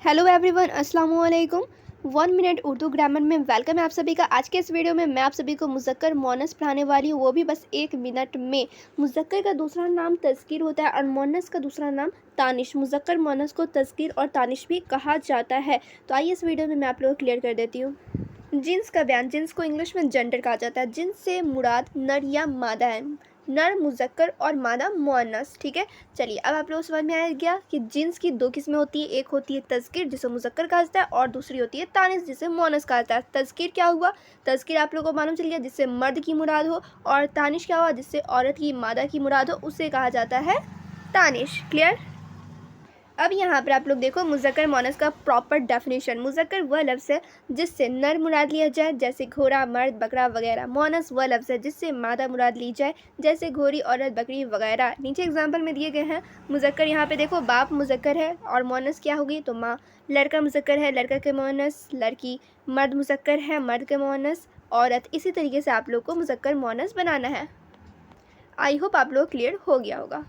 Hello everyone, अस्सलाम वालेकुम। 1 minute Urdu grammar में वेलकम है आप सभी का। आज के इस वीडियो में मैं आप सभी को मुज़क्कर मोनस पढ़ाने वाली हूँ, वो भी बस 1 मिनट में। मुज़क्कर का दूसरा नाम तज़कीर होता है और मोनस का दूसरा नाम तानिश। मुज़क्कर मोनस को तज़कीर और तानिश भी कहा जाता है। तो आइए इस वीडियो में मैं आप लोगों को क्लियर कर देती हूँ। जिन्स का बयान, जिन्स को इंग्लिश में जेंडर कहा जाता है। जिन्स से मुराद नर या मादा है। नर मुज़क्कर और मादा मुअन्नस। ठीक है, चलिए अब आप लोगों को समझ में आ गया कि जिन्स की दो किस्में होती है। एक होती है तज़कीर जिसे मुज़क्कर कहा जाता है और दूसरी होती है तानिस जिसे मुअन्नस कहा जाता है। तज़कीर क्या हुआ? तज़कीर आप लोगों को मालूम चल गया जिससे मर्द की मुराद हो, और तानिश क्या हुआ? जिससे औरत की मादा की मुराद हो, उसे कहा जाता है तानिश। क्लियर? अब यहाँ पर आप लोग देखो मुज़क्कर मोनस का प्रॉपर डेफिनेशन। मुज़क्कर वह लफ्ज़ है जिससे नर मुराद लिया जाए जैसे घोड़ा, मर्द, बकरा वगैरह। मोनस वह लफ्ज़ है जिससे मादा मुराद ली जाए जैसे घोड़ी, औरत, बकरी वगैरह। नीचे एग्जाम्पल में दिए गए हैं। मुज़क्कर यहाँ पे देखो बाप मुज़क्कर है और मोनस क्या होगी तो माँ। लड़का मुज़क्कर है, लड़का के मोनस लड़की। मर्द मुज़क्कर है, मर्द के मोनस औरत। इसी तरीके से आप लोग को मुज़क्कर मोनस बनाना है। आई होप आप लोग क्लियर हो गया होगा।